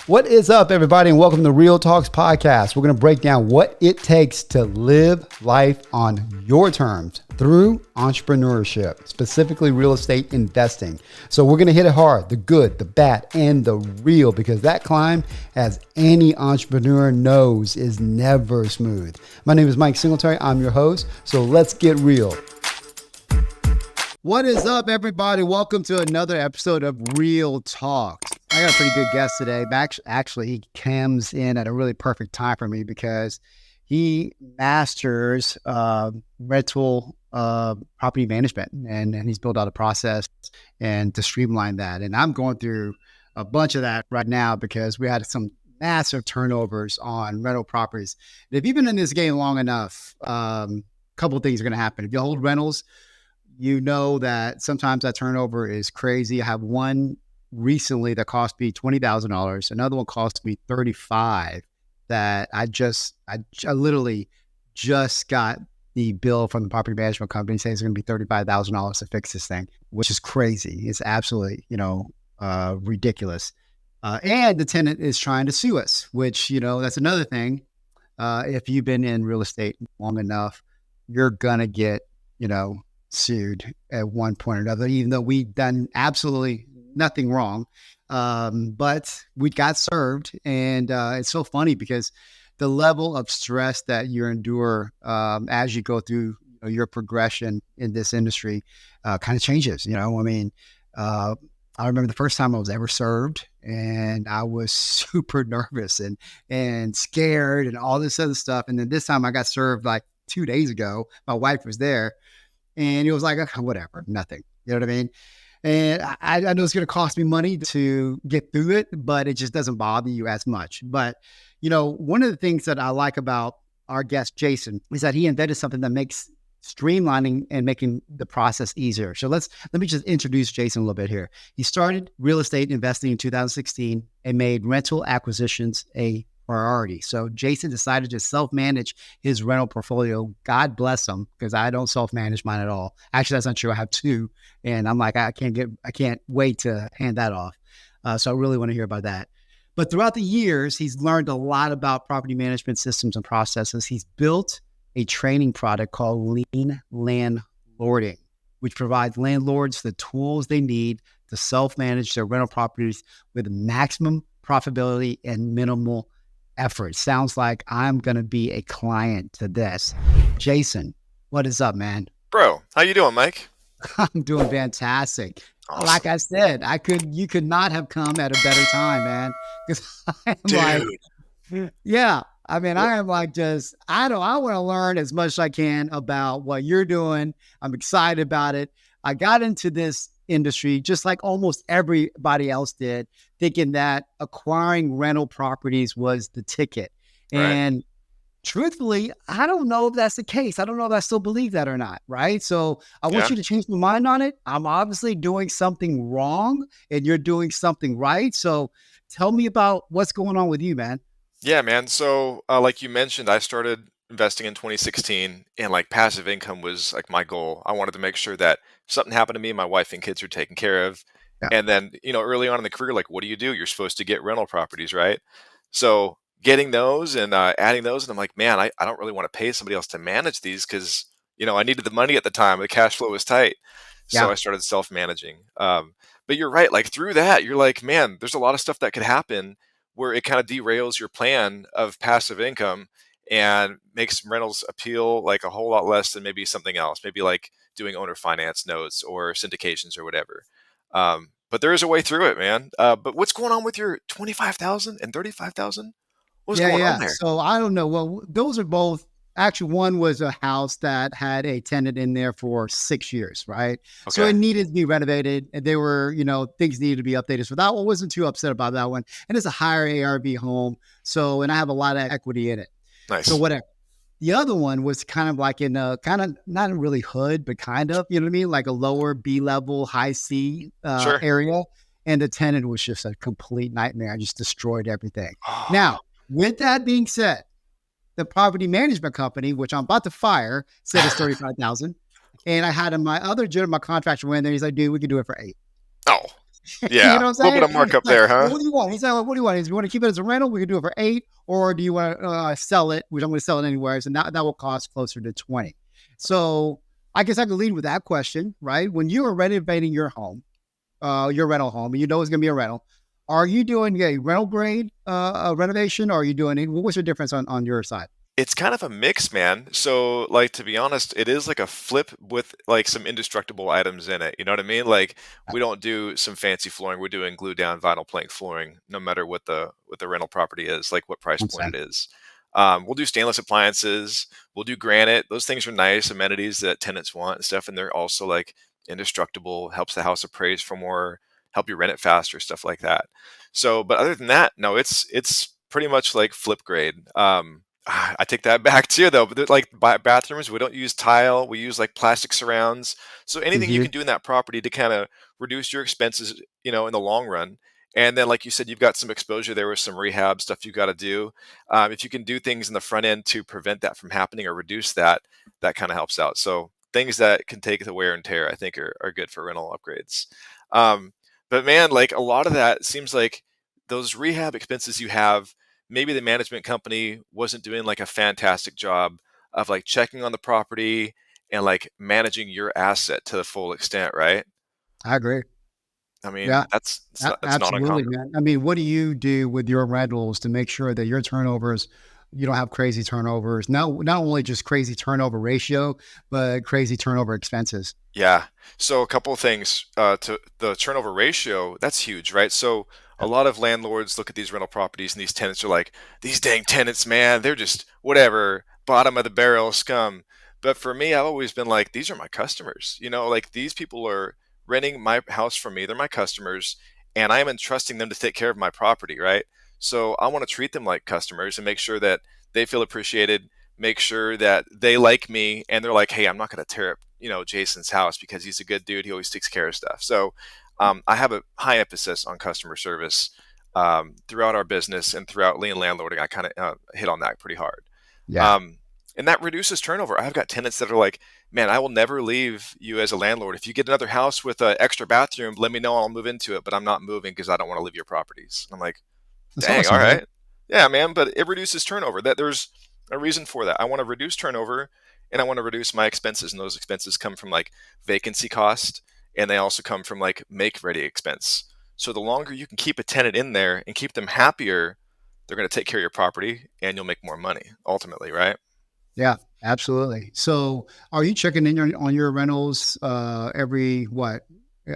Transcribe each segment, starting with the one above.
What is up, everybody, and welcome to REIL Talks podcast. We're going to break down what it takes to live life on your terms through entrepreneurship, specifically real estate investing. So we're going to hit it hard, the good, the bad, and the real, because that climb, as any entrepreneur knows, is never smooth. My name is Mike Singletary. I'm your host. So let's get real. What is up, everybody? Welcome to another episode of REIL Talks. I got a pretty good guest today. Actually, he comes in at a really perfect time for me because he masters rental property management, and he's built out a process and to streamline that. And I'm going through a bunch of that right now because we had some massive turnovers on rental properties. And if you've been in this game long enough, a couple of things are going to happen. If you hold rentals, you know that sometimes that turnover is crazy. I have one recently that cost me $20,000. Another one cost me $35,000 that I literally just got the bill from the property management company saying it's going to be $35,000 to fix this thing, which is crazy. It's absolutely, ridiculous. And the tenant is trying to sue us, which, that's another thing. If you've been in real estate long enough, you're going to get, sued at one point or another, even though we've done absolutely nothing wrong. But we got served. And it's so funny because the level of stress that you endure as you go through your progression in this industry kind of changes. I remember the first time I was ever served, and I was super nervous and scared and all this other stuff. And then this time I got served like 2 days ago. My wife was there. And it was like, okay, whatever, nothing. You know what I mean? And I know it's going to cost me money to get through it, but it just doesn't bother you as much. But, one of the things that I like about our guest, Jason, is that he invented something that makes streamlining and making the process easier. So let me just introduce Jason a little bit here. He started real estate investing in 2016 and made rental acquisitions a priority. So Jason decided to self-manage his rental portfolio. God bless him, because I don't self-manage mine at all. Actually, that's not true. I have two, and I'm like, I can't wait to hand that off. So I really want to hear about that. But throughout the years, he's learned a lot about property management systems and processes. He's built a training product called Lean Landlording, which provides landlords the tools they need to self-manage their rental properties with maximum profitability and minimal effort. Sounds like I'm going to be a client to this. Jason, what is up, man? Bro, how you doing, Mike? I'm doing fantastic. Awesome. Like I said, you could not have come at a better time, man. Because I am like, I want to learn as much as I can about what you're doing. I'm excited about it. I got into this industry just like almost everybody else did, thinking that acquiring rental properties was the ticket. Right. And truthfully, I don't know if that's the case. I don't know if I still believe that or not. Right. So I want you to change my mind on it. I'm obviously doing something wrong and you're doing something right. So tell me about what's going on with you, man. Yeah, man. So like you mentioned, I started investing in 2016, and like passive income was like my goal. I wanted to make sure that if something happened to me, my wife and kids are taken care of. Yeah. And then, early on in the career, like, what do? You're supposed to get rental properties, right? So getting those and adding those, and I'm like, man, I don't really want to pay somebody else to manage these because, I needed the money at the time. The cash flow was tight. So I started self-managing. But you're right. Like through that, you're like, man, there's a lot of stuff that could happen where it kind of derails your plan of passive income and makes rentals appeal like a whole lot less than maybe something else, maybe like doing owner finance notes or syndications or whatever. But there is a way through it, man. But what's going on with your 25,000 and 35,000? What's going on there? So I don't know. Well, those are both. Actually, one was a house that had a tenant in there for 6 years, right? Okay. So it needed to be renovated, and there were, things needed to be updated. So that one wasn't too upset about that one. And it's a higher ARV home. So, and I have a lot of equity in it. Nice. So whatever. The other one was kind of like in a kind of not really hood, but kind of, you know what I mean? Like a lower B level, high C area. And the tenant was just a complete nightmare. I just destroyed everything. Now, with that being said, the property management company, which I'm about to fire, said it's $35,000. And I had my other gentleman, my contractor, went in there. He's like, dude, we can do it for $8,000. Oh. You Yeah, know what I'm a little bit saying? of markup Like, there, well, huh? what do you want? He's like, well, what do you want? Is you want to keep it as a rental? We can do it for 8, or do you want to sell it? Which I'm going to sell it anywhere, so that will cost closer to 20. So I guess I could lead with that question, right? When you are renovating your rental home, and you know it's going to be a rental, are you doing a rental grade renovation, or are you doing it? What's the difference on your side? It's kind of a mix, man. So, like, to be honest, it is like a flip with like some indestructible items in it. You know what I mean? Like, we don't do some fancy flooring. We're doing glue down vinyl plank flooring, no matter what the rental property is, like what price I'm point saying. it is. We'll do stainless appliances. We'll do granite. Those things are nice amenities that tenants want and stuff, and they're also like indestructible. Helps the house appraise for more. Help you rent it faster, stuff like that. So, but other than that, no, it's pretty much like flip grade. I take that back too, though. But like bathrooms, we don't use tile. We use like plastic surrounds. So anything you Mhm. can do in that property to kind of reduce your expenses, in the long run. And then, like you said, you've got some exposure there with some rehab stuff you got to do. If you can do things in the front end to prevent that from happening or reduce that, that kind of helps out. So things that can take the wear and tear, I think, are good for rental upgrades. Um, but man, like a lot of that seems like those rehab expenses you have, maybe the management company wasn't doing like a fantastic job of like checking on the property and like managing your asset to the full extent, right? I agree. I mean, Yeah, that's not absolutely, uncommon. man. I mean, what do you do with your rentals to make sure that your turnovers, you don't have crazy turnovers? Not only just crazy turnover ratio, but crazy turnover expenses. Yeah. So a couple of things to the turnover ratio, that's huge, right? So a Yeah, lot of landlords look at these rental properties and these tenants are like, these dang tenants, man, they're just whatever, bottom of the barrel scum. But for me, I've always been like, these are my customers. Like these people are renting my house from me. They're my customers, and I am entrusting them to take care of my property, right? So I want to treat them like customers and make sure that they feel appreciated, make sure that they like me, and they're like, hey, I'm not going to tear up Jason's house because he's a good dude. He always takes care of stuff. So I have a high emphasis on customer service throughout our business and throughout lean landlording. I kind of hit on that pretty hard. yeah, um, and that reduces turnover. I've got tenants that are like, man, I will never leave you as a landlord. If you get another house with an extra bathroom, let me know, I'll move into it, but I'm not moving because I don't want to leave your properties. I'm like, that's dang, all awesome, man. right. Yeah, man, but it reduces turnover. That there's a reason for that. I want to reduce turnover and I want to reduce my expenses. And those expenses come from like vacancy cost, and they also come from like make ready expense. So the longer you can keep a tenant in there and keep them happier, they're going to take care of your property and you'll make more money ultimately, right? Yeah, absolutely. So, are you checking in on your rentals every what?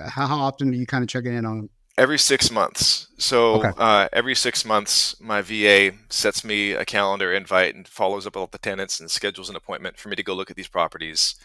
How often are you kind of checking in on? Every 6 months. So Okay, every 6 months, my VA sets me a calendar invite and follows up with all the tenants and schedules an appointment for me to go look at these properties.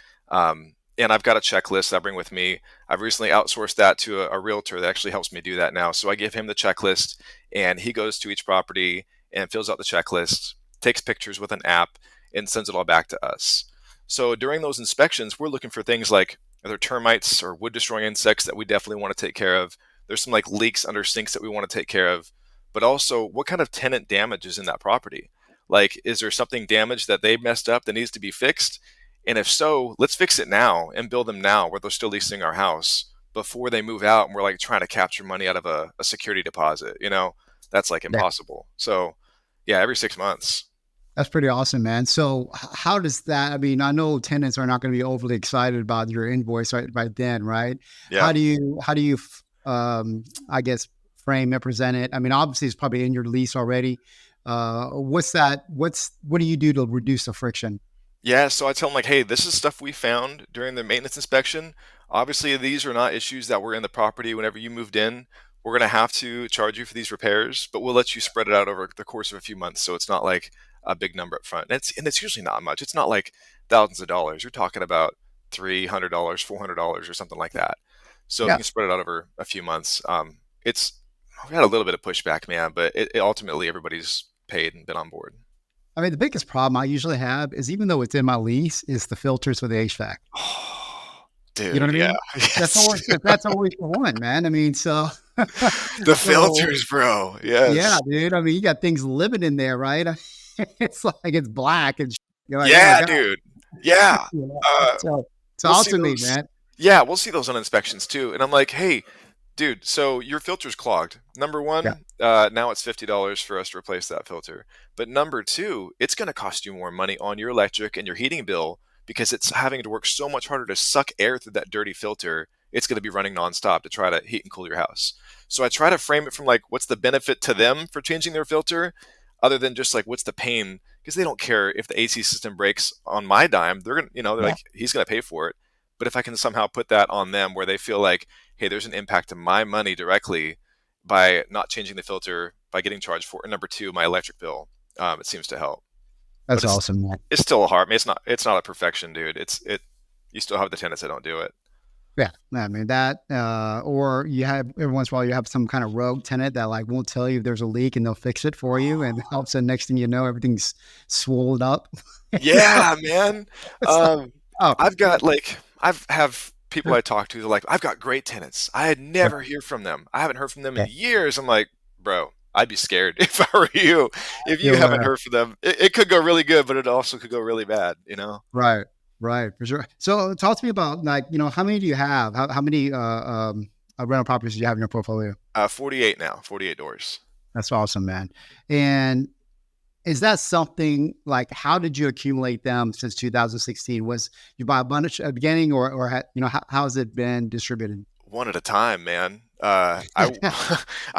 And I've got a checklist I bring with me. I've recently outsourced that to a realtor that actually helps me do that now. So I give him the checklist, and he goes to each property and fills out the checklist, takes pictures with an app, and sends it all back to us. So during those inspections, we're looking for things like, are there termites or wood destroying insects that we definitely want to take care of? There's some like leaks under sinks that we want to take care of, but also what kind of tenant damage is in that property? Like, is there something damaged that they messed up that needs to be fixed? And if so, let's fix it now and build them now where they're still leasing our house before they move out and we're like trying to capture money out of a security deposit. That's like yeah, impossible. So, yeah, every 6 months. that's pretty awesome, man. So, how does that? I mean, I know tenants are not going to be overly excited about your invoice right then, right? Yeah. How do you, I guess, frame it, present it? I mean, obviously, it's probably in your lease already. What's that? What do you do to reduce the friction? Yeah, so I tell them like, hey, this is stuff we found during the maintenance inspection. Obviously, these are not issues that were in the property whenever you moved in. We're going to have to charge you for these repairs, but we'll let you spread it out over the course of a few months, so it's not like a big number up front. And it's usually not much. It's not like thousands of dollars. You're talking about $300, $400, or something like that. So if you Yeah. can spread it out over a few months, it's we had a little bit of pushback, man, but it ultimately everybody's paid and been on board. I mean, the biggest problem I usually have is even though it's in my lease, is the filters for the HVAC. You know Dude, what I yeah, mean? yes. That's always the one, man. I mean, so The so filters, bro. yeah, Yes. dude. I mean, you got things living in there, right? It's like it's black and you're like, oh my Yeah, god. dude. Yeah. You know? Uh, So we'll talk see to me, those. man. Yeah, we'll see those on inspections too. And I'm like, hey, Dude, so your filter's clogged. Number Yeah. one, now it's $50 for us to replace that filter. But number two, it's going to cost you more money on your electric and your heating bill because it's having to work so much harder to suck air through that dirty filter. It's going to be running nonstop to try to heat and cool your house. So I try to frame it from like, what's the benefit to them for changing their filter, other than just like, what's the pain? Because they don't care if the AC system breaks on my dime. They're gonna, they're Yeah. like, he's going to pay for it. But if I can somehow put that on them where they feel like, hey, there's an impact to my money directly by not changing the filter, by getting charged for it. And number two, my electric bill, it seems to help. But That's awesome, man. it's still hard. I mean, it's not a perfection, dude. You still have the tenants that don't do it. Yeah, I mean that, or you have every once in a while you have some kind of rogue tenant that like won't tell you if there's a leak and they'll fix it for you, and all of a sudden next thing you know everything's swollen up. Yeah, man. It's like, Um, oh, I've got like I've have people I talk to. They're like, I've got great tenants. I had never right. hear from them. I haven't heard from them in Yeah. years. I'm like, bro, I'd be scared if I were you. If you You'll, haven't heard from them, it could go really good, but it also could go really bad. right, right, for sure. So talk to me about like, how many do you have? How many rental properties do you have in your portfolio? 48 now, 48 doors. That's awesome, man. And is that something like how did you accumulate them since 2016? Was you buy a bunch at the beginning, or how has it been distributed? One at a time, man. I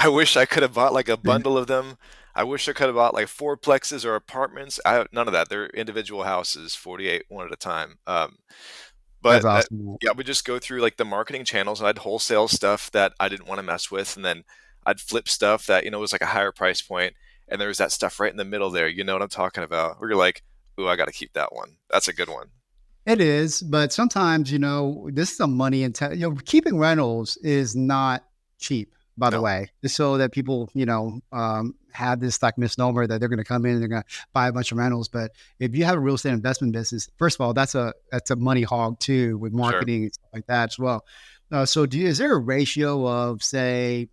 wish I could have bought like a bundle of them. I wish I could have bought like fourplexes or apartments. None of that. They're individual houses, 48, one at a time. That's But awesome. yeah, we just go through like the marketing channels, and I'd wholesale stuff that I didn't want to mess with, and then I'd flip stuff that was like a higher price point, and there's that stuff right in the middle there. You know what I'm talking about? Where you're like, "Ooh, I got to keep that one. That's a good one." It is, but sometimes, this is a money keeping rentals is not cheap, by the No, way, just so that people, have this like misnomer that they're going to come in and they're going to buy a bunch of rentals. But if you have a real estate investment business, first of all, that's a money hog too with sure. marketing and stuff like that as well. So is there a ratio of say,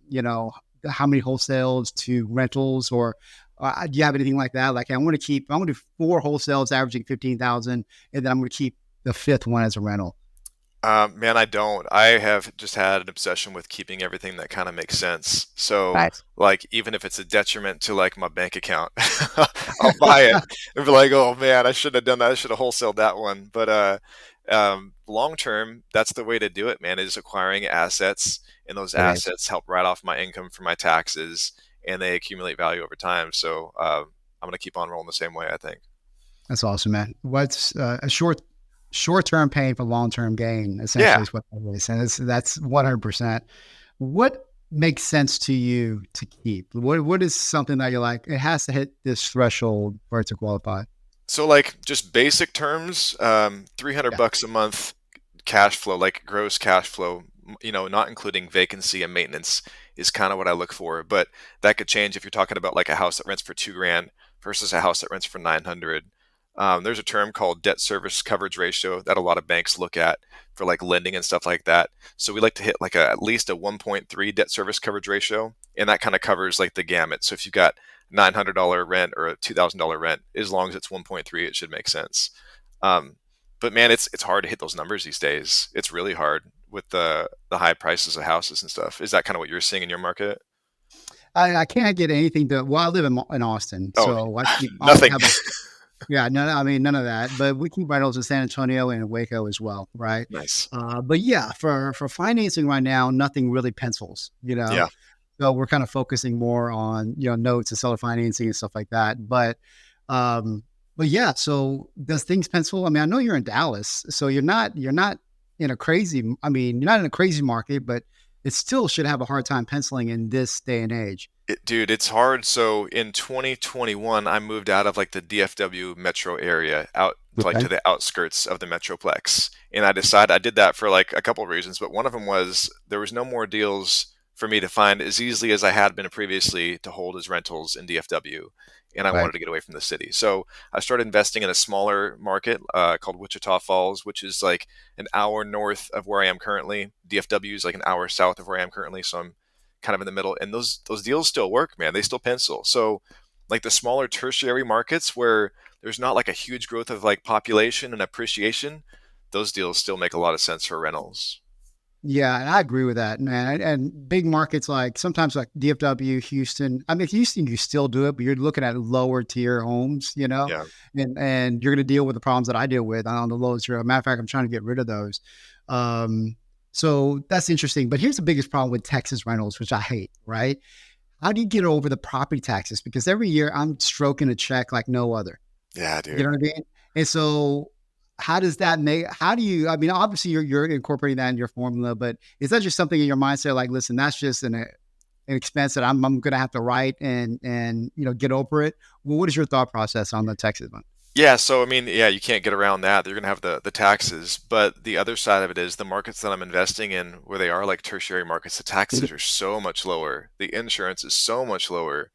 how many wholesales to rentals, or do you have anything like that? Like I'm going to do four wholesales averaging 15,000, and then I'm going to keep the fifth one as a rental. Man, I don't. I have just had an obsession with keeping everything that kind of makes sense. So, Nice. like, even if it's a detriment to like my bank account, I'll buy it and be like, "Oh man, I shouldn't have done that. I should have wholesaled that one." But long term, that's the way to do it, man. Is acquiring assets, and those It is. assets help write off my income for my taxes, and they accumulate value over time. So, I'm gonna keep on rolling the same way, I think. That's awesome, man. What's a short term pain for long term gain? Essentially, Yeah. is what that is, and that's 100%. What makes sense to you to keep? What is something that you're like? It has to hit this threshold for it to qualify. So like just basic terms, 300 Yeah, bucks a month cash flow, like gross cash flow, not including vacancy and maintenance is kind of what I look for. But that could change if you're talking about like a house that rents for 2 grand versus a house that rents for 900. There's a term called debt service coverage ratio that a lot of banks look at for like lending and stuff like that. So we like to hit like at least a 1.3 debt service coverage ratio, and that kind of covers like the gamut. So if you've got $900 rent or a $2,000 rent, as long as it's 1.3, it should make sense. Um, but man, it's hard to hit those numbers these days. It's really hard with the high prices of houses and stuff. Is that kind of what you're seeing in your market? I can't get anything to. Well, I live in Austin, Oh, so I only nothing. have a. Yeah, no, I mean none of that. But we keep rentals in San Antonio and Waco as well, right? Nice. But yeah, for financing right now, nothing really pencils. Yeah. So we're kind of focusing more on notes and seller financing and stuff like that. Um, but yeah, so does things pencil? I mean, I know you're in Dallas, so you're not in a crazy. I mean, you're not in a crazy market, but it still should have a hard time penciling in this day and age. Dude, it's hard. So in 2021, I moved out of like the DFW metro area out like Okay. to the outskirts of the metroplex. And I did that for like a couple of reasons, but one of them was there was no more deals for me to find as easily as I had been previously to hold as rentals in DFW. And I Right. wanted to get away from the city. So I started investing in a smaller market called Wichita Falls, which is like an hour north of where I am currently. DFW is like an hour south of where I am currently. So I'm kind of in the middle, and those deals still work, man. They still pencil. So like the smaller tertiary markets where there's not like a huge growth of like population and appreciation, those deals still make a lot of sense for rentals. Yeah, and I agree with that, man. And big markets like sometimes like DFW, Houston. I mean, Houston, you still do it, but you're looking at lower tier homes, Yeah. and you're going to deal with the problems that I deal with on the lowest tier. Matter of fact, I'm trying to get rid of those. Um, so that's interesting. But here's the biggest problem with Texas rentals, which I hate, right? How do you get over the property taxes? Because every year I'm stroking a check like no other. Yeah, You know dude. what I mean? And so how does that make, how do you, I mean, obviously you're incorporating that in your formula, but is that just something in your mindset? Like, listen, that's just an expense that I'm going to have to write and, get over it. Well, what is your thought process on the Texas one? Yeah, so I mean, yeah, you can't get around that. They're going to have the taxes, but the other side of it is the markets that I'm investing in, where they are like tertiary markets, the taxes are so much lower. The insurance is so much lower,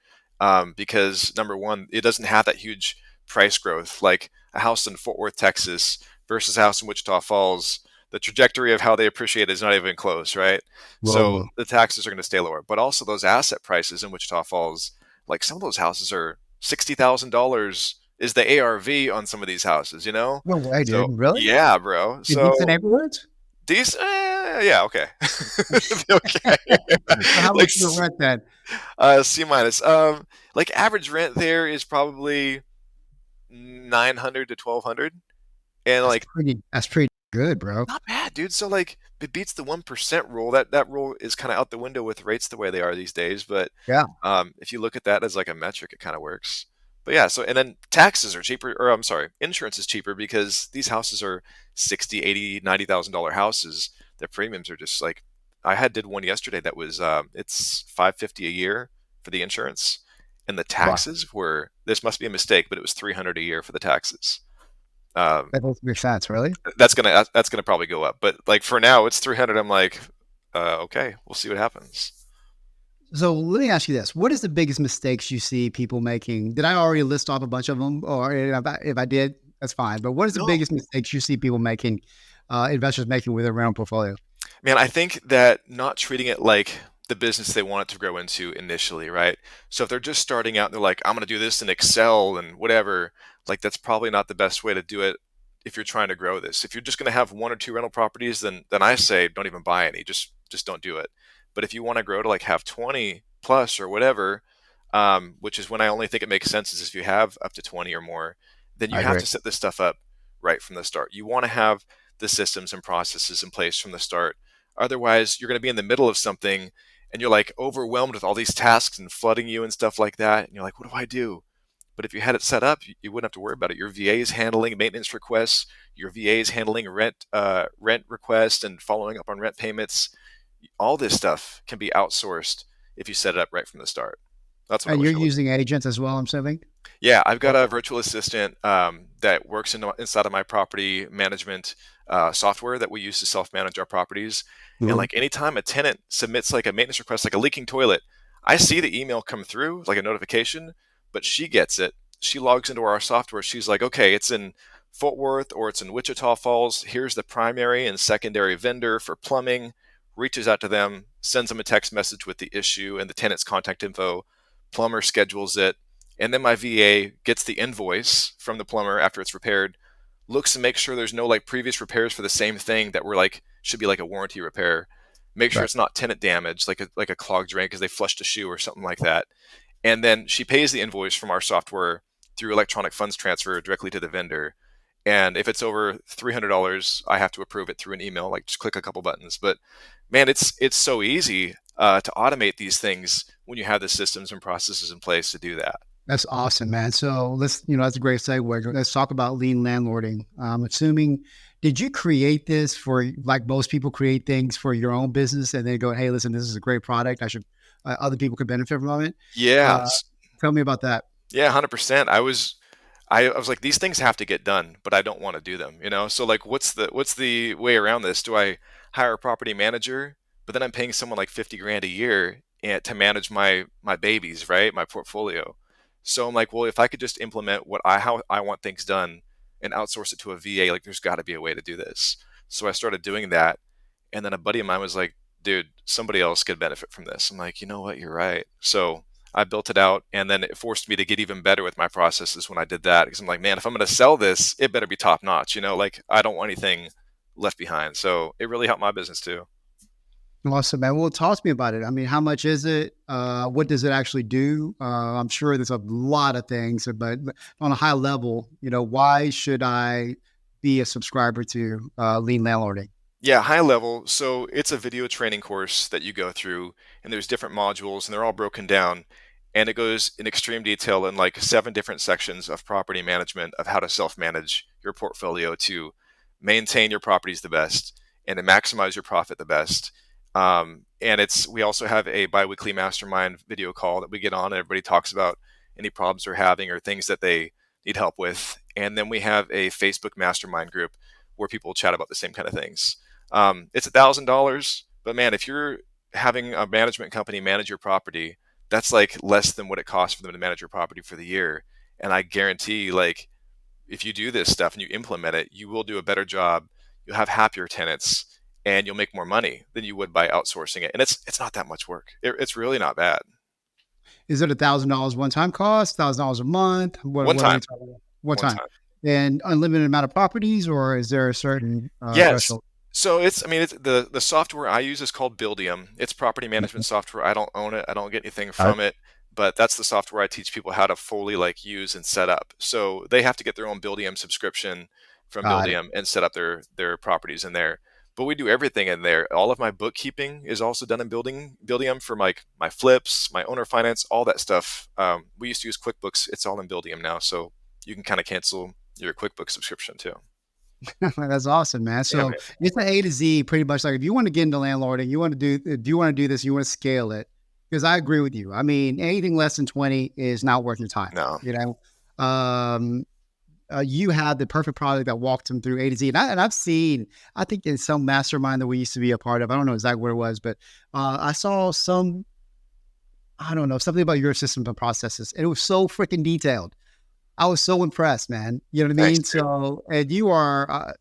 because number one, it doesn't have that huge price growth. Like a house in Fort Worth, Texas, versus a house in Wichita Falls. The trajectory of how they appreciate is not even close, right? So Whoa. the taxes are going to stay lower, but also those asset prices in Wichita Falls, like some of those houses are $60,000 is the ARV on some of these houses, you know? No way, So dude. Really? yeah, bro. In decent So neighborhoods? these, yeah, okay, okay, So how like much is the rent then? C minus. Like average rent there is probably 900 to 1200, and like That's pretty good, bro. not bad, dude. So like it beats the 1% rule. That rule is kind of out the window with rates the way they are these days. But Yeah. if you look at that as like a metric, it kind of works. But yeah, so and then taxes are cheaper, or I'm sorry, insurance is cheaper because these houses are 60, 80, $90,000 houses. Their premiums are just like did one yesterday that was it's 550 a year for the insurance, and the Wow. taxes were, this must be a mistake, but it was 300 a year for the taxes. Um, That doesn't make sense, really. that's gonna probably go up, but like for now it's 300. I'm like, okay, we'll see what happens. So let me ask you this: what is the biggest mistakes you see people making? Did I already list off a bunch of them, or if I did, that's fine. But what is the No, biggest mistakes you see people making, investors making with their rental portfolio? man, I think that not treating it like the business they want it to grow into initially, right? So if they're just starting out and they're like, I'm going to do this in Excel and whatever, like that's probably not the best way to do it if you're trying to grow this. If you're just going to have one or two rental properties, then I say don't even buy any. Just don't do it. But if you want to grow to like have 20 plus or whatever, which is when I only think it makes sense is if you have up to 20 or more, then you I have agree. to set this stuff up right from the start. You want to have the systems and processes in place from the start. Otherwise, you're going to be in the middle of something and you're like overwhelmed with all these tasks and flooding you and stuff like that. And you're like, what do I do? But if you had it set up, you wouldn't have to worry about it. Your VA is handling maintenance requests. Your VA is handling rent requests and following up on rent payments. All this stuff can be outsourced if you set it up right from the start. That's what I And you're wish I would. using agents as well, I'm assuming. Yeah, I've got a virtual assistant that works inside of my property management software that we use to self-manage our properties. And Mhm. like anytime a tenant submits like a maintenance request, like a leaking toilet, I see the email come through like a notification, but she gets it. She logs into our software. She's like, okay, it's in Fort Worth or it's in Wichita Falls. Here's the primary and secondary vendor for plumbing. Reaches out to them, sends them a text message with the issue and the tenant's contact info. Plumber schedules it, and then my VA gets the invoice from the plumber after it's repaired, looks to make sure there's no like previous repairs for the same thing that were like should be like a warranty repair. Make sure Right. it's not tenant damage, like a clogged drain because they flushed a shoe or something like that. And then she pays the invoice from our software through electronic funds transfer directly to the vendor. And if it's over $300, I have to approve it through an email, like just click a couple buttons. But man, it's so easy to automate these things when you have the systems and processes in place to do that. That's awesome, man. So that's a great segue. Let's talk about lean landlording. Assuming, did you create this for like most people create things for your own business and then go, hey, listen, this is a great product. Other people could benefit from it. Yeah, Uh, Tell me about that. yeah, 100%. I was like, these things have to get done, but I don't want to do them, you know? So like what's the way around this? Do I hire a property manager, but then I'm paying someone like 50 grand a year to manage my babies, right? My portfolio. So I'm like, well, if I could just implement how I want things done and outsource it to a VA, like there's got to be a way to do this. So I started doing that, and then a buddy of mine was like, dude, somebody else could benefit from this. I'm like, you know what? You're right. So I built it out, and then it forced me to get even better with my processes when I did that. Because I'm like, man, if I'm going to sell this, it better be top notch. You know, like I don't want anything left behind. So it really helped my business too. Awesome, man. Well, talk to me about it. I mean, how much is it? What does it actually do? I'm sure there's a lot of things, but on a high level, why should I be a subscriber to Lean Landlording? Yeah, high level. So it's a video training course that you go through, and there's different modules, and they're all broken down. And it goes in extreme detail in like 7 different sections of property management of how to self-manage your portfolio to maintain your properties the best and to maximize your profit the best. And we also have a biweekly mastermind video call that we get on, and everybody talks about any problems they're having or things that they need help with. And then we have a Facebook mastermind group where people chat about the same kind of things. It's $1,000, but man, if you're having a management company manage your property, that's like less than what it costs for them to manage your property for the year. And I guarantee, like, if you do this stuff and you implement it, you will do a better job. You'll have happier tenants, and you'll make more money than you would by outsourcing it. And it's not that much work. It's really not bad. Is it $1,000 one time cost, $1,000 a month? One What are we time, talking about? One one time. time. And unlimited amount of properties, or is there a certain Yes. threshold? So it's the software I use is called Buildium. It's property management software. I don't own it. I don't get anything Uh, from it, but that's the software I teach people how to fully like use and set up. So they have to get their own Buildium subscription from Got it. Buildium and set up their properties in there. But we do everything in there. All of my bookkeeping is also done in Buildium for like my flips, my owner finance, all that stuff. We used to use QuickBooks. It's all in Buildium now, so you can kind of cancel your QuickBooks subscription too. That's awesome, man. Yeah, So man. it's an A to Z, pretty much. Like if you want to get into landlording, if you want to do this, you want to scale it. Because I agree with you. I mean, anything less than 20 is not worth your time. No. You know, you had the perfect product that walked them through A to Z. And I've seen, I think in some mastermind that we used to be a part of, I don't know exactly what it was, but I saw I don't know, something about your systems and processes. And it was so freaking detailed. I was so impressed, man. You know what I Thanks, mean? dude. So, and you are,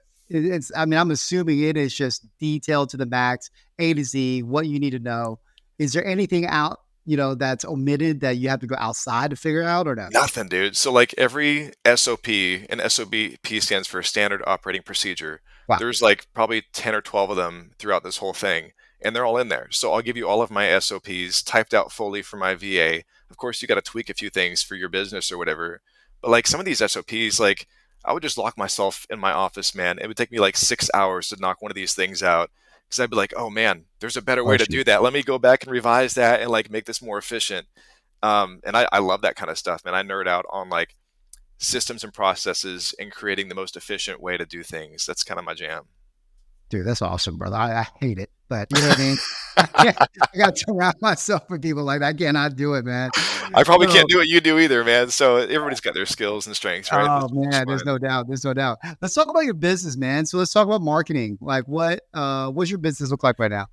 I mean, I'm assuming it is just detailed to the max, A to Z, what you need to know. Is there anything out, that's omitted that you have to go outside to figure out or no? Nothing, dude. So like every SOP, and SOP stands for Standard Operating Procedure. Wow. There's like probably 10 or 12 of them throughout this whole thing, and they're all in there. So I'll give you all of my SOPs typed out fully for my VA. Of course, you got to tweak a few things for your business or whatever. But like some of these SOPs, like I would just lock myself in my office, man. It would take me like 6 hours to knock one of these things out because I'd be like, oh man, there's a better Oh, way to shoot. do that. Let me go back and revise that and like make this more efficient. And I love that kind of stuff, man. I nerd out on like systems and processes and creating the most efficient way to do things. That's kind of my jam. Dude, that's awesome, brother. I hate it, but you know what I mean? I got to surround myself with people like that. I cannot do it, man. I probably can't So, do what you do either, man. So everybody's got their skills and strengths, right? oh It's man, there's fine. no doubt. There's no doubt. Let's talk about your business, man. So let's talk about marketing. Like what's your business look like right now?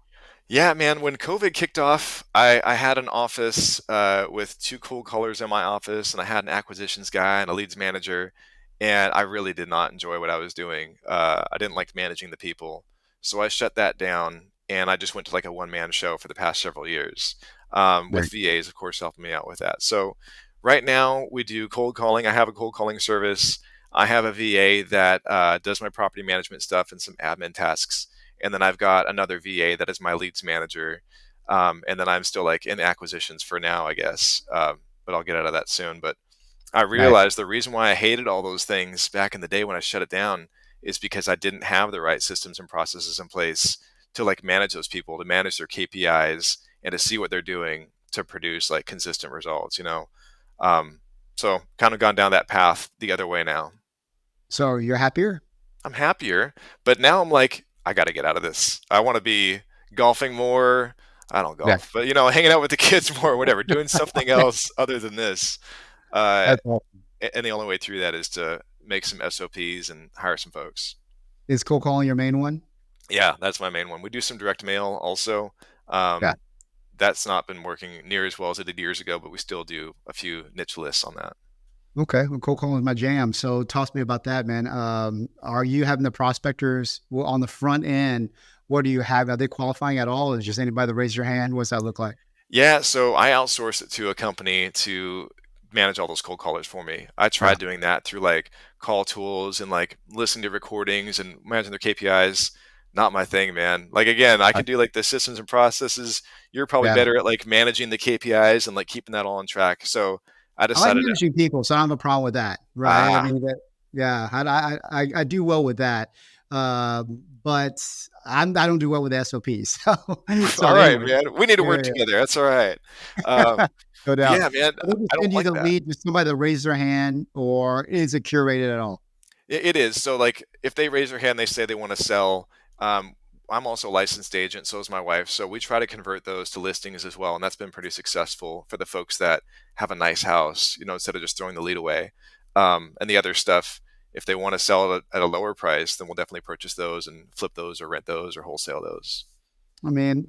Yeah, man. When COVID kicked off, I had an office with two cool colors in my office, and I had an acquisitions guy and a leads manager, and I really did not enjoy what I was doing. I didn't like managing the people, so I shut that down, and I just went to like a one-man show for the past several years, with Right. VAs, of course, helping me out with that. So right now we do cold calling. I have a cold calling service. I have a VA that does my property management stuff and some admin tasks, and then I've got another VA that is my leads manager. And then I'm still like in acquisitions for now, I guess. But I'll get out of that soon. But I Right. realized the reason why I hated all those things back in the day when I shut it down is because I didn't have the right systems and processes in place to like manage those people, to manage their KPIs, and to see what they're doing to produce like consistent results. Um, so kind of gone down that path the other way now. So you're happier? I'm happier, but now I'm like, I got to get out of this. I want to be golfing more. I don't Yeah. golf, but hanging out with the kids more, or whatever, doing something else other than this. Uh, That's awesome. and the only way through that is to make some SOPs and hire some folks. Is cold calling your main one? Yeah, that's my main one. We do some direct mail also. Yeah. Um, that's not been working near as well as it did years ago, but we still do a few niche lists on that. Okay. Well, cold calling is my jam. So talk to me about that, man. Are you having the prospectors on the front end? What do you have? Are they qualifying at all? Is just anybody that raise your hand? What's that look like? Yeah, so I outsourced it to a company to manage all those cold callers for me. I Wow. tried doing that through like call tools and like listening to recordings and managing their KPIs. Not my thing, man. Like again, I can do like the systems and processes. You're probably Yeah. better at like managing the KPIs and like keeping that all on track. So I I like decided, managing people, so I don't have a problem with that, right? I ah, mean, yeah, I do well with that, but I don't do well with SOPs. So all right, anyway, man. We need to yeah, work yeah, together. That's all right. Um, no but doubt. yeah, man, So they just I don't send you like the that. lead to somebody that raised their hand, or is it curated at all? It is. So, like, if they raise their hand, they say they want to sell. Um, I'm also a licensed agent, so is my wife. So we try to convert those to listings as well, and that's been pretty successful for the folks that have a nice house. Instead of just throwing the lead away. And the other stuff, if they want to sell it at a lower price, then we'll definitely purchase those and flip those or rent those or wholesale those. I mean,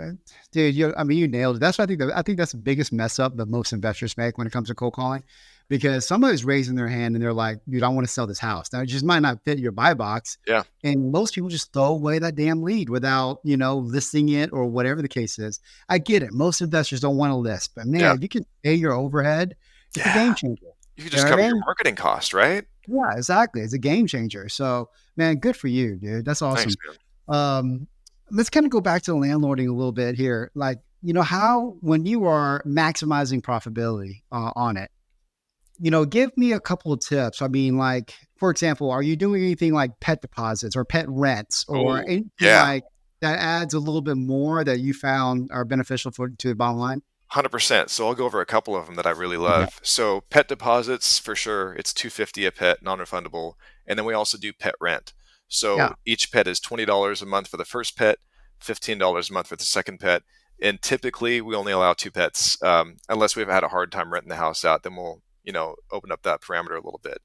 dude, you nailed it. That's what I think. I think that's the biggest mess up that most investors make when it comes to cold calling, because somebody's raising their hand and they're like, "Dude, I want to sell this house." Now, it just might not fit your buy box, Yeah, and most people just throw away that damn lead without, listing it or whatever the case is. I get it. Most investors don't want to list, but yeah, man, if you can pay your overhead, it's a yeah. game changer. You can You just know what cover I your mean? marketing cost, right? Yeah, exactly. It's a game changer. So, man, good for you, dude. That's Thanks, awesome. man. Um, let's kind of go back to the landlording a little bit here. Like, how when you are maximizing profitability on it, give me a couple of tips. I mean, like, for example, are you doing anything like pet deposits or pet rents or Oh, anything yeah. like that adds a little bit more that you found are beneficial to the bottom line? 100%. So I'll go over a couple of them that I really Okay. love. So pet deposits for sure, it's 250 a pet, non-refundable, and then we also do pet rent. So Yeah. each pet is $20 a month for the first pet, $15 a month for the second pet, and typically we only allow two pets unless we've had a hard time renting the house out. Then we'll open up that parameter a little bit.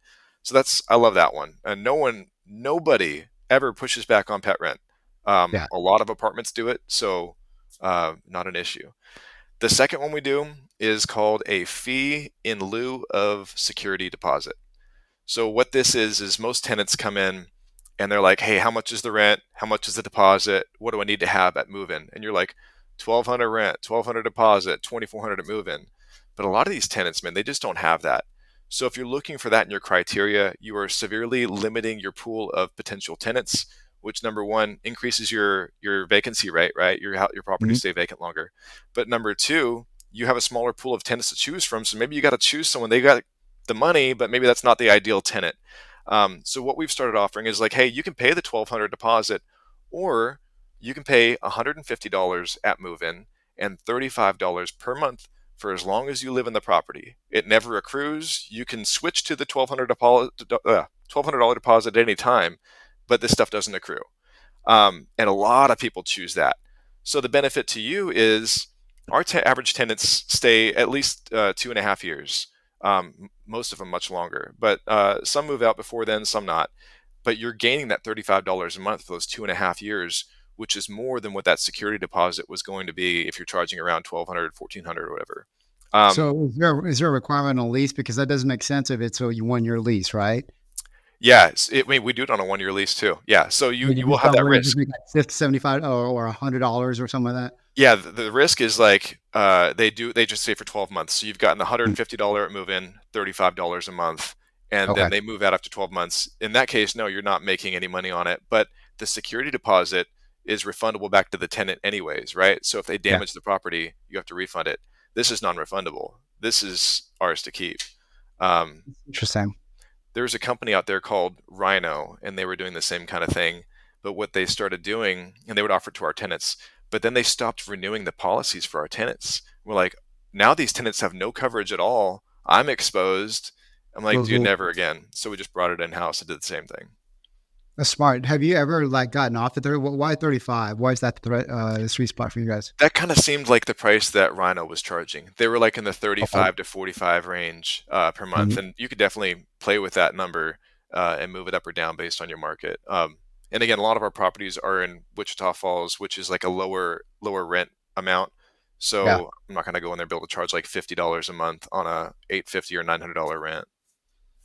So I love that one, and nobody ever pushes back on pet rent. Yeah. A lot of apartments do it, so not an issue. The second one we do is called a fee in lieu of security deposit. So what this is most tenants come in and they're like, "Hey, how much is the rent? How much is the deposit? What do I need to have at move-in?" And you're like, "1,200 rent, 1,200 deposit, 2,400 at move-in." But a lot of these tenants, man, they just don't have that. So if you're looking for that in your criteria, you are severely limiting your pool of potential tenants, which number one increases your vacancy rate, right? Your property Mhm. stay vacant longer. But number two, you have a smaller pool of tenants to choose from. So maybe you got to choose someone. They got the money, but maybe that's not the ideal tenant. So what we've started offering is like, hey, you can pay the 1,200 deposit, or you can pay $150 at move-in and $35 per month for as long as you live in the property. It never accrues. You can switch to the $1,200 deposit at any time, but this stuff doesn't accrue. And a lot of people choose that. So the benefit to you is our average tenants stay at least 2.5 years. Most of them much longer, but some move out before then, some not. But you're gaining that $35 a month for those 2.5 years, which is more than what that security deposit was going to be if you're charging around 1,200, 1,400, or whatever. Um, So is there a requirement on a lease? Because that doesn't make sense if it's a 1 year lease, right? yeah, I mean, we do it on a 1 year lease too. Yeah, so you Would you you will just have that probably just risk. make like 50, 75 or $100 or something like that? Yeah, the risk is like they just say for 12 months. So you've gotten the Mm. $150 at move in, $35 a month, and then Okay. they move out after 12 months. In that case, no, you're not making any money on it, but the security deposit is refundable back to the tenant anyways, right? So if they Yeah. damage the property, you have to refund it. This is non-refundable. This is ours to keep. Um, Interesting. there's a company out there called Rhino, and they were doing the same kind of thing. But what they started doing, and they would offer it to our tenants, but then they stopped renewing the policies for our tenants. We're like, now these tenants have no coverage at all. I'm exposed. I'm like, dude, Mhm. never again. So we just brought it in house and did the same thing. That's smart. Have you ever like gotten off the 30? Why 35? Why is that the sweet spot for you guys? That kind of seemed like the price that Rhino was charging. They were like in the Okay. 35 to 45 range per month, Mhm. and you could definitely play with that number and move it up or down based on your market. And again, a lot of our properties are in Wichita Falls, which is like a lower rent amount. Yeah. So I'm not going to go in there and be able to charge like $50 a month on a 850 or $900 rent.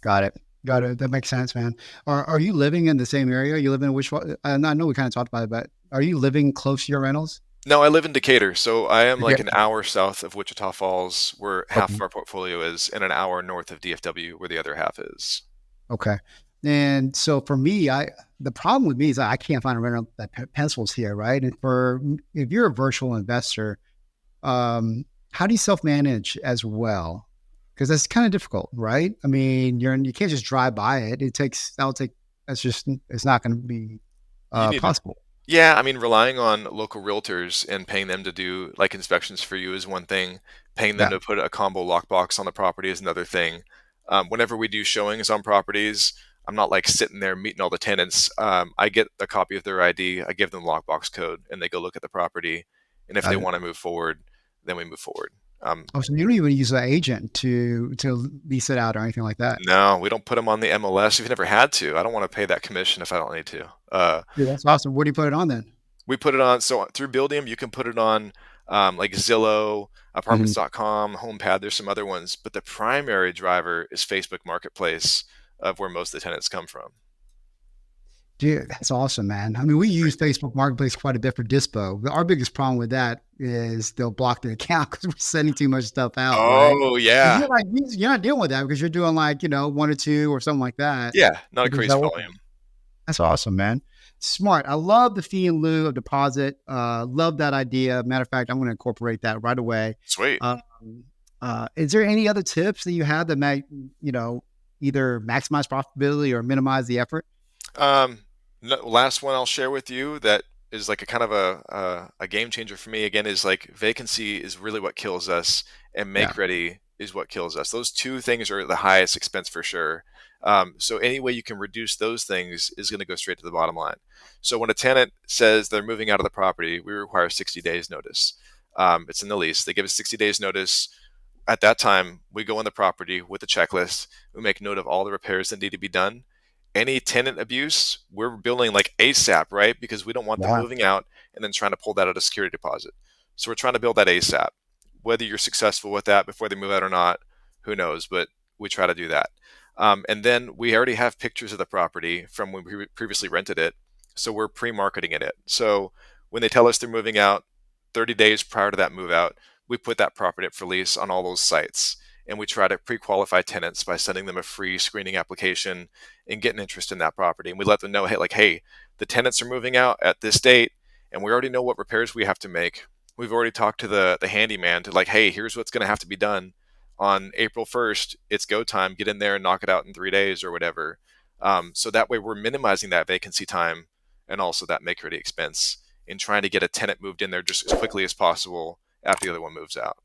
Got it. Got it. That makes sense, man. Are you living in the same area? You live in which one? I know we kind of talked about it, but are you living close to your rentals? No, I live in Decatur, so I am Okay. like an hour south of Wichita Falls, where half Okay. of our portfolio is, and an hour north of DFW, where the other half is. Okay. And so for me, the problem with me is I can't find a rental that pencils here, right? And if you're a virtual investor, how do you self-manage as well? Because that's kind of difficult, right? I mean, you can't just drive by it. It's not going to be You need to, possible. yeah, I mean, relying on local realtors and paying them to do like inspections for you is one thing. Paying them Yeah. to put a combo lockbox on the property is another thing. Whenever we do showings on properties, I'm not like sitting there meeting all the tenants. I get a copy of their ID, I give them the lockbox code, and they go look at the property. And if they Got it. want to move forward, then we move forward. Oh, so you don't even use an agent to lease it out or anything like that. No, we don't put them on the MLS. We've never had to. I don't want to pay that commission if I don't need to. Yeah, that's awesome. Where do you put it on then? We put it on, so through Buildium, you can put it on like Zillow, Mhm. apartments.com, HomePad. There's some other ones, but the primary driver is Facebook Marketplace, of where most of the tenants come from. Dude, that's awesome, man. I mean, we use Facebook Marketplace quite a bit for Dispo. Our biggest problem with that is they'll block the account because we're sending too much stuff out, right? Oh But yeah, you're not dealing with that because you're doing like, one or two or something like that. yeah, not a Does crazy that work? volume. That's awesome, man. Smart. I love the fee in lieu of deposit. Love that idea. Matter of fact, I'm going to incorporate that right away. Sweet. Um, is there any other tips that you have that might, either maximize profitability or minimize the effort? Last one I'll share with you that is like a kind of a game changer for me again is like vacancy is really what kills us, and Yeah. make ready is what kills us. Those two things are the highest expense for sure. So any way you can reduce those things is going to go straight to the bottom line. So when a tenant says they're moving out of the property, we require 60 days notice. It's in the lease. They give us 60 days notice. At that time, we go on the property with a checklist. We make note of all the repairs that need to be done. Any tenant abuse, we're billing like ASAP, right? Because we don't want them Wow. moving out and then trying to pull that out of security deposit. So we're trying to build that ASAP. Whether you're successful with that before they move out or not, who knows? But we try to do that. And then we already have pictures of the property from when we previously rented it. So we're pre-marketing it. So when they tell us they're moving out 30 days prior to that move out, we put that property up for lease on all those sites. And we try to pre-qualify tenants by sending them a free screening application and getting interest in that property. And we let them know, hey, the tenants are moving out at this date, and we already know what repairs we have to make. We've already talked to the handyman to like, hey, here's what's going to have to be done on April 1st. It's go time. Get in there and knock it out in 3 days or whatever. So that way we're minimizing that vacancy time and also that make ready expense in trying to get a tenant moved in there just as quickly as possible after the other one moves out.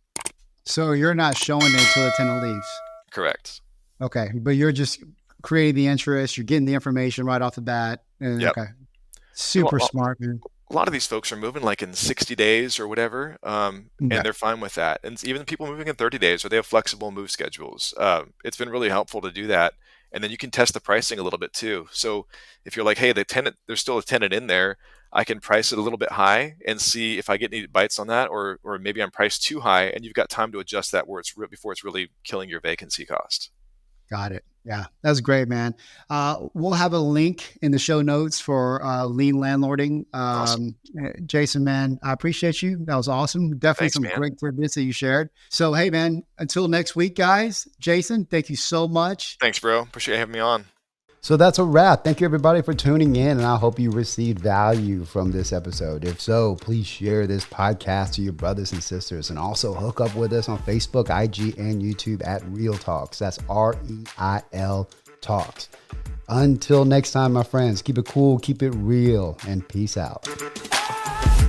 So you're not showing it until the tenant leaves. Correct. Okay. But you're just creating the interest. You're getting the information right off the bat. Yep. Okay. Super smart, man. A lot of these folks are moving like in 60 days or whatever, and Yeah. they're fine with that. And even people moving in 30 days, or they have flexible move schedules. It's been really helpful to do that. And then you can test the pricing a little bit too. So if you're like, hey, there's still a tenant in there, I can price it a little bit high and see if I get any bites on that, or maybe I'm priced too high, and you've got time to adjust that before it's really killing your vacancy cost. Got it. Yeah, that's great, man. We'll have a link in the show notes for lean landlording. Awesome. Jason, man, I appreciate you. That was awesome. Definitely Thanks, some man. great tidbits that you shared. So, hey, man, until next week, guys. Jason, thank you so much. Thanks, bro. Appreciate you having me on. So that's a wrap. Thank you, everybody, for tuning in, and I hope you received value from this episode. If so, please share this podcast to your brothers and sisters, and also hook up with us on Facebook, IG, and YouTube at REIL Talks. That's REIL Talks. Until next time, my friends, keep it cool, keep it real, and peace out.